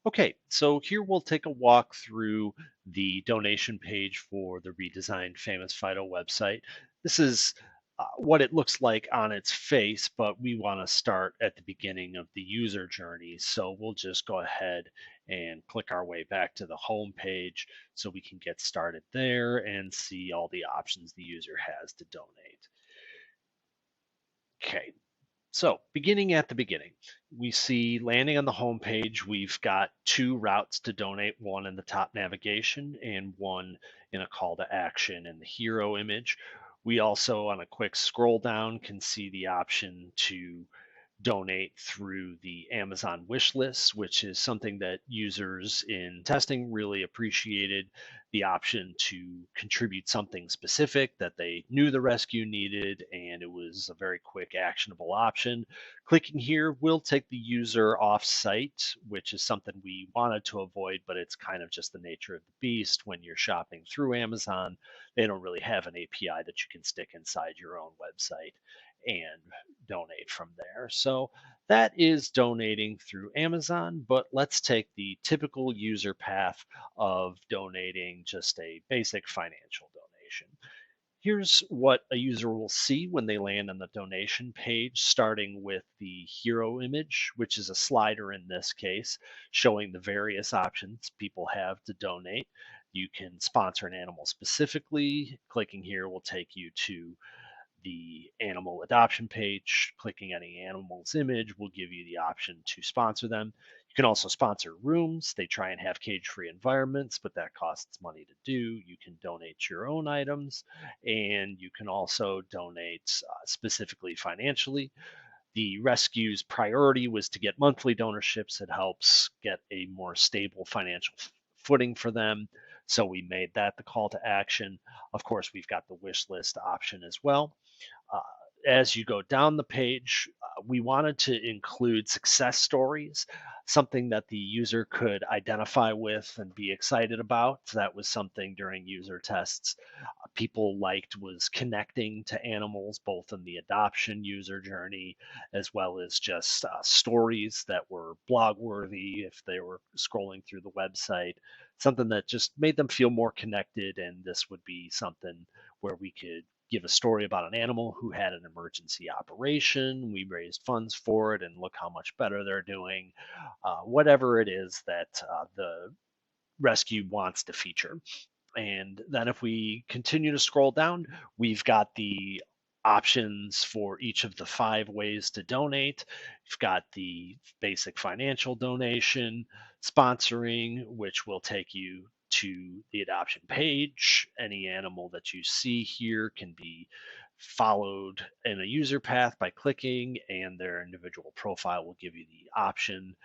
Okay, so here we'll take a walk through the donation page for the redesigned Famous Fido website. This is what it looks like on its face, but we want to start at the beginning of the user journey. So we'll just go ahead and click our way back to the home page so we can get started there and see all the options the user has to donate. Okay, so, beginning at the beginning, we see landing on the home page, we've got two routes to donate, one in the top navigation and one in a call to action in the hero image. We also, on a quick scroll down, can see the option to donate through the Amazon wish list, which is something that users in testing really appreciated, the option to contribute something specific that they knew the rescue needed, and it was a very quick, actionable option. Clicking here will take the user off site, which is something we wanted to avoid, but it's kind of just the nature of the beast when you're shopping through Amazon. They don't really have an API that you can stick inside your own website and donate from there. So that is donating through Amazon, but let's take the typical user path of donating just a basic financial donation. Here's what a user will see when they land on the donation page, starting with the hero image, which is a slider in this case, showing the various options people have to donate. You can sponsor an animal specifically. Clicking here will take you to the animal adoption page. Clicking any animal's image will give you the option to sponsor them. You can also sponsor rooms. They try and have cage-free environments, but that costs money to do. You can donate your own items, and you can also donate specifically financially. The rescue's priority was to get monthly donorships. It helps get a more stable financial footing for them. So we made that the call to action. Of course, we've got the wish list option as well. Uh, as you go down the page, we wanted to include success stories, something that the user could identify with and be excited about. So that was something during user tests people liked was connecting to animals, both in the adoption user journey as well as just stories that were blog worthy if they were scrolling through the website, something that just made them feel more connected. And this would be something where we could give a story about an animal who had an emergency operation. We raised funds for it, and look how much better they're doing. Whatever it is that the rescue wants to feature. And then if we continue to scroll down, we've got the options for each of the 5 ways to donate. You've got the basic financial donation, sponsoring, which will take you to the adoption page. Any animal that you see here can be followed in a user path by clicking, and their individual profile will give you the option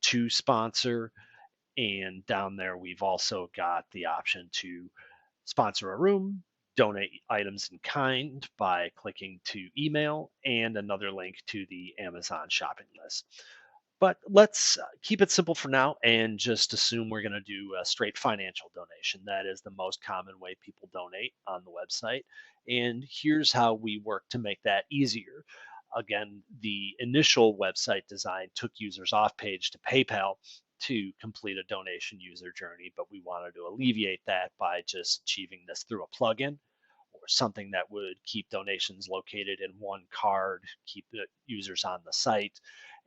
to sponsor. And down there, we've also got the option to sponsor a room, donate items in kind by clicking to email, and another link to the Amazon shopping list. But let's keep it simple for now and just assume we're going to do a straight financial donation. That is the most common way people donate on the website. And here's how we work to make that easier. Again, the initial website design took users off page to PayPal to complete a donation user journey, but we wanted to alleviate that by just achieving this through a plugin or something that would keep donations located in one card, keep the users on the site,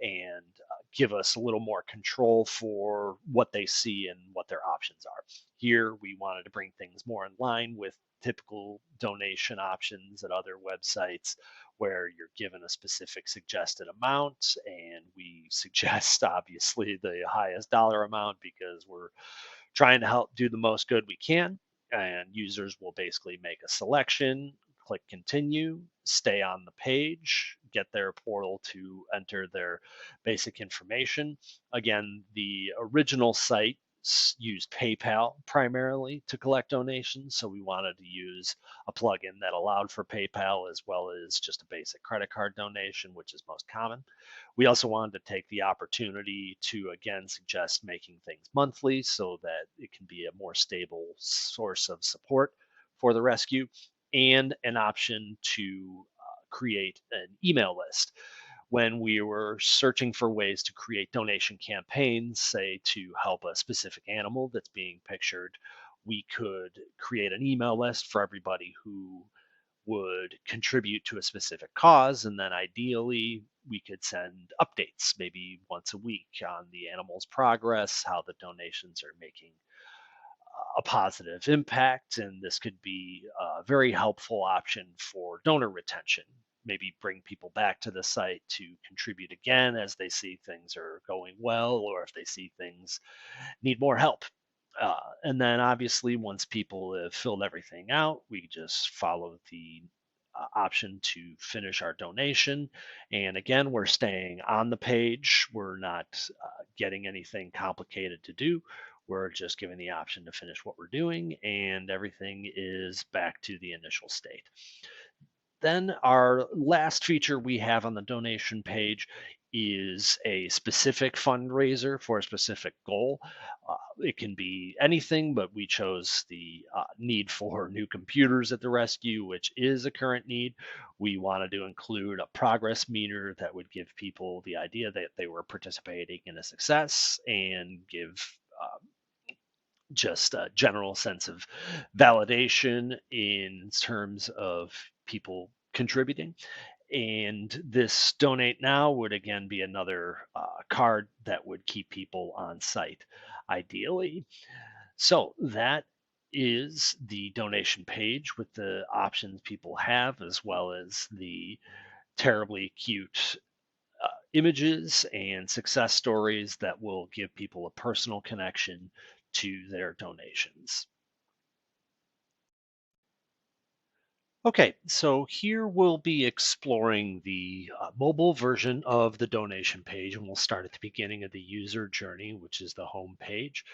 and give us a little more control for what they see and what their options are. Here, we wanted to bring things more in line with typical donation options at other websites where you're given a specific suggested amount, and we suggest obviously the highest dollar amount because we're trying to help do the most good we can. And users will basically make a selection, click continue, stay on the page, get their portal to enter their basic information. Again, the original site used PayPal primarily to collect donations, so we wanted to use a plugin that allowed for PayPal as well as just a basic credit card donation, which is most common. We also wanted to take the opportunity to again suggest making things monthly so that it can be a more stable source of support for the rescue, and an option to create an email list. when we were searching for ways to create donation campaigns, say to help a specific animal that's being pictured, we could create an email list for everybody who would contribute to a specific cause, and then ideally we could send updates maybe once a week on the animal's progress, how the donations are making a positive impact, and this could be a very helpful option for donor retention. Maybe bring people back to the site to contribute again as they see things are going well, or if they see things need more help. And then obviously, once people have filled everything out, we just follow the option to finish our donation. And again, we're staying on the page. We're not getting anything complicated to do. We're just given the option to finish what we're doing, and everything is back to the initial state. Then our last feature we have on the donation page is a specific fundraiser for a specific goal. It can be anything, but we chose the need for new computers at the rescue, which is a current need. We wanted to include a progress meter that would give people the idea that they were participating in a success and give just a general sense of validation in terms of people contributing. And this donate now would again be another card that would keep people on site, ideally. So that is the donation page with the options people have, as well as the terribly cute images and success stories that will give people a personal connection to their donations. Okay, so here we'll be exploring the mobile version of the donation page, and we'll start at the beginning of the user journey, which is the home page.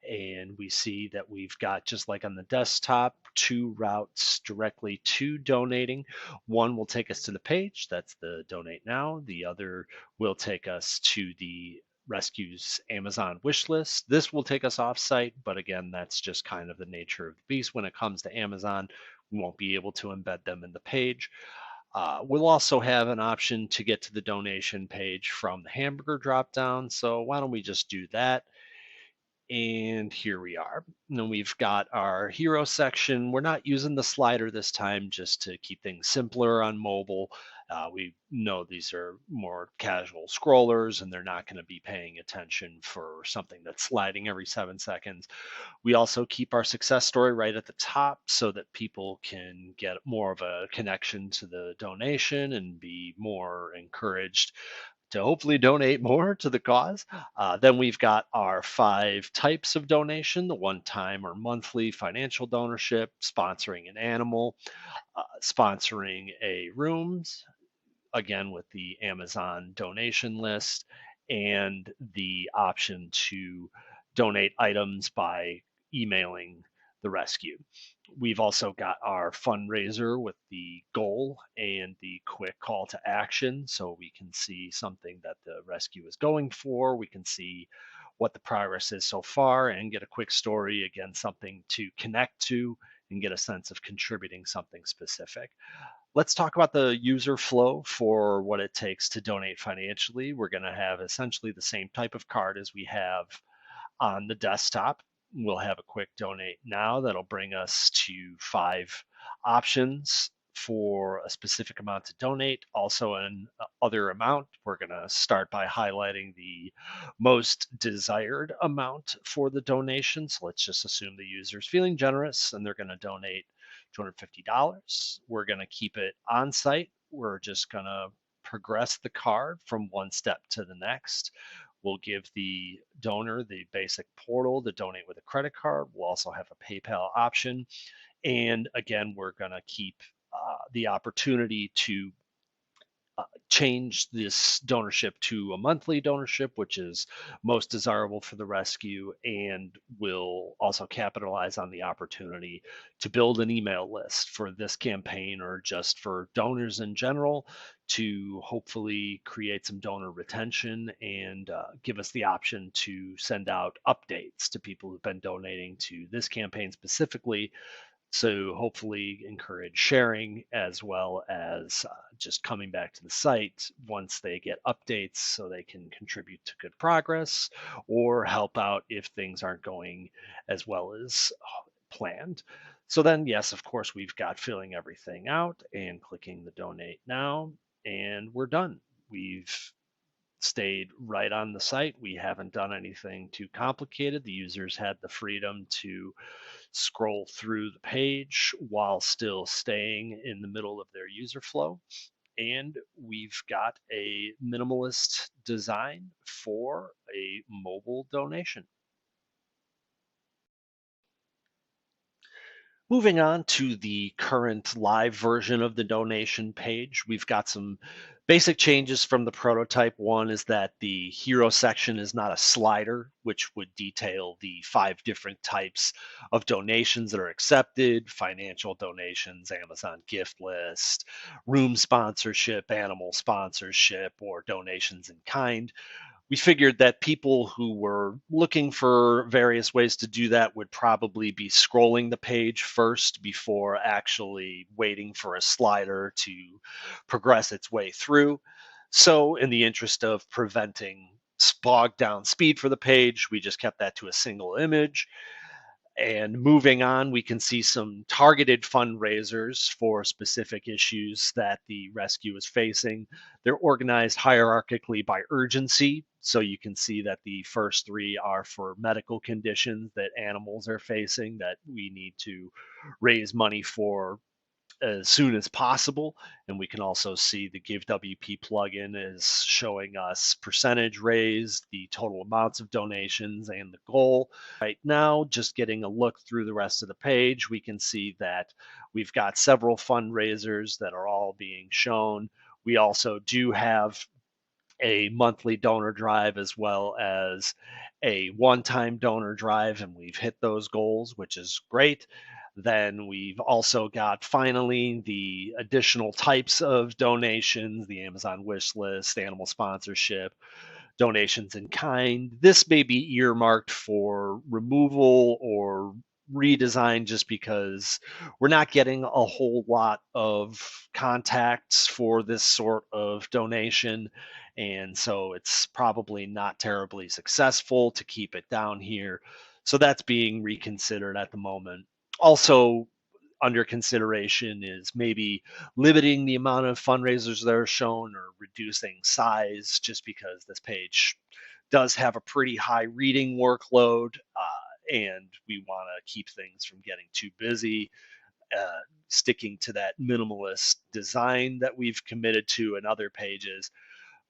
And we see that we've got, just like on the desktop, two routes directly to donating. One will take us to the page, that's the donate now. The other will take us to the Rescue's Amazon wish list. This will take us off site, but again, that's just kind of the nature of the beast when it comes to Amazon. We won't be able to embed them in the page. We'll also have an option to get to the donation page from the hamburger dropdown. So why don't we just do that? And here we are. And then we've got our hero section. We're not using the slider this time just to keep things simpler on mobile. We know these are more casual scrollers and they're not going to be paying attention for something that's sliding every 7 seconds. We also keep our success story right at the top so that people can get more of a connection to the donation and be more encouraged to hopefully donate more to the cause. Then we've got our 5 types of donation: the one-time or monthly financial donorship, sponsoring an animal, sponsoring a rooms, again with the Amazon donation list, and the option to donate items by emailing the rescue. We've also got our fundraiser with the goal and the quick call to action, so we can see something that the rescue is going for. We can see what the progress is so far and get a quick story, again, something to connect to and get a sense of contributing something specific. Let's talk about the user flow for what it takes to donate financially. We're going to have essentially the same type of card as we have on the desktop. We'll have a quick donate now that'll bring us to 5 options for a specific amount to donate. Also, an other amount, we're going to start by highlighting the most desired amount for the donation. So let's just assume the user's feeling generous and they're going to donate $250. We're going to keep it on site. We're just going to progress the card from one step to the next. We'll give the donor the basic portal to donate with a credit card. We'll also have a PayPal option. And again, we're going to keep the opportunity to change this donorship to a monthly donorship, which is most desirable for the rescue, and will also capitalize on the opportunity to build an email list for this campaign or just for donors in general to hopefully create some donor retention and give us the option to send out updates to people who've been donating to this campaign specifically So hopefully encourage sharing as well as just coming back to the site once they get updates so they can contribute to good progress or help out if things aren't going as well as planned. So then, yes, of course, we've got filling everything out and clicking the donate now, and we're done. We've stayed right on the site. We haven't done anything too complicated. The users had the freedom to scroll through the page while still staying in the middle of their user flow. And we've got a minimalist design for a mobile donation. Moving on to the current live version of the donation page, we've got some basic changes from the prototype. One is that the hero section is not a slider, which would detail the 5 different types of donations that are accepted: financial donations, Amazon gift list, room sponsorship, animal sponsorship, or donations in kind. We figured that people who were looking for various ways to do that would probably be scrolling the page first before actually waiting for a slider to progress its way through. So, in the interest of preventing bogged down speed for the page, we just kept that to a single image. And moving on, we can see some targeted fundraisers for specific issues that the rescue is facing. They're organized hierarchically by urgency. So you can see that the first 3 are for medical conditions that animals are facing that we need to raise money for as soon as possible. And we can also see the Give WP plugin is showing us percentage raised, the total amounts of donations, and the goal. Right now, just getting a look through the rest of the page, we can see that we've got several fundraisers that are all being shown. We also do have a monthly donor drive as well as a one-time donor drive, and we've hit those goals, which is great. Then we've also got finally the additional types of donations: the Amazon wish list, animal sponsorship, donations in kind. This may be earmarked for removal or redesign just because we're not getting a whole lot of contacts for this sort of donation. And so it's probably not terribly successful to keep it down here. So that's being reconsidered at the moment. Also, under consideration is maybe limiting the amount of fundraisers that are shown or reducing size, just because this page does have a pretty high reading workload, and we want to keep things from getting too busy. Sticking to that minimalist design that we've committed to in other pages.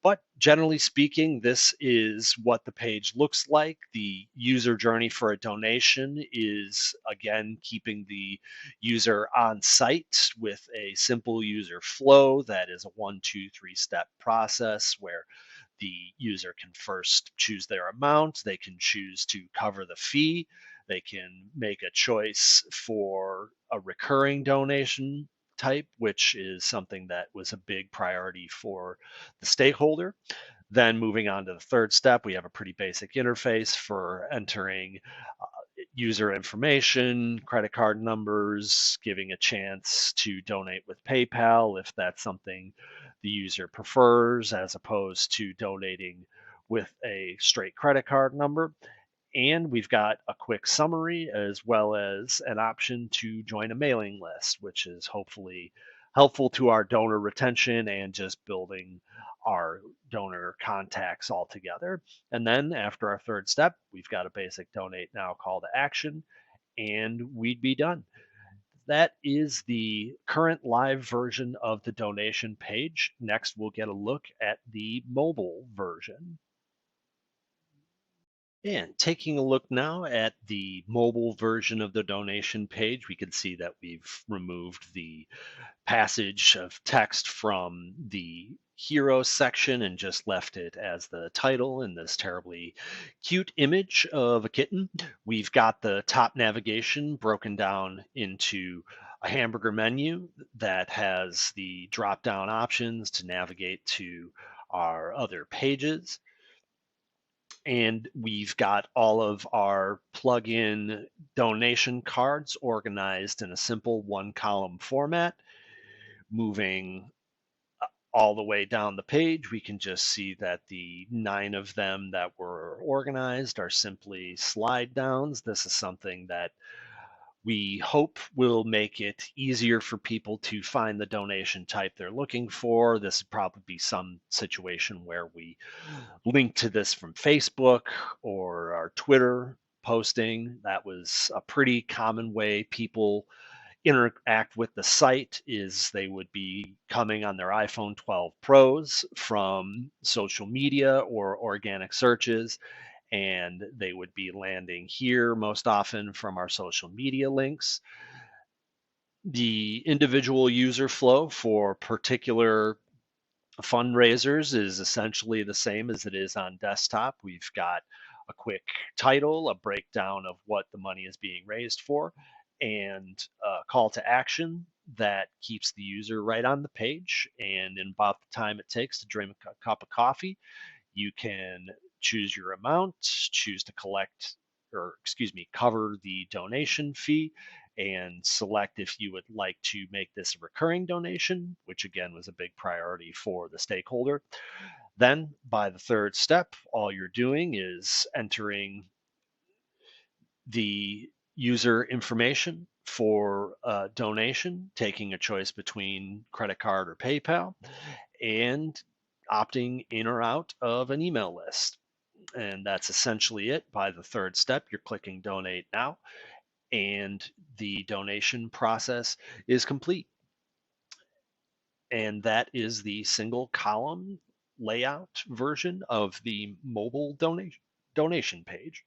But generally speaking, this is what the page looks like. The user journey for a donation is, again, keeping the user on site with a simple user flow that is a 1, 2, 3-step process where the user can first choose their amount. They can choose to cover the fee. They can make a choice for a recurring donation type, which is something that was a big priority for the stakeholder. Then moving on to the third step, we have a pretty basic interface for entering user information, credit card numbers, giving a chance to donate with PayPal if that's something the user prefers, as opposed to donating with a straight credit card number. And we've got a quick summary as well as an option to join a mailing list, which is hopefully helpful to our donor retention and just building our donor contacts all together. And then after our third step, we've got a basic donate now call to action, and we'd be done. That is the current live version of the donation page. Next, we'll get a look at the mobile version. And taking a look now at the mobile version of the donation page, we can see that we've removed the passage of text from the hero section and just left it as the title in this terribly cute image of a kitten. We've got the top navigation broken down into a hamburger menu that has the drop down options to navigate to our other pages. And we've got all of our plug-in donation cards organized in a simple one-column format. Moving all the way down the page, we can just see that the 9 of them that were organized are simply slide downs. This is something that we hope will make it easier for people to find the donation type they're looking for. This would probably be some situation where we link to this from Facebook or our Twitter posting. That was a pretty common way people interact with the site, is they would be coming on their iPhone 12 Pros from social media or organic searches, and they would be landing here most often from our social media links. The individual user flow for particular fundraisers is essentially the same as it is on desktop. We've got a quick title, a breakdown of what the money is being raised for, and a call to action that keeps the user right on the page. And in about the time it takes to drink a cup of coffee, you can choose your amount, choose to collect, or excuse me, cover the donation fee, and select if you would like to make this a recurring donation, which again was a big priority for the stakeholder. Then, by the third step, all you're doing is entering the user information for a donation, taking a choice between credit card or PayPal, and opting in or out of an email list. And that's essentially it. By the third step, you're clicking donate now, and the donation process is complete. And that is the single column layout version of the mobile donation page.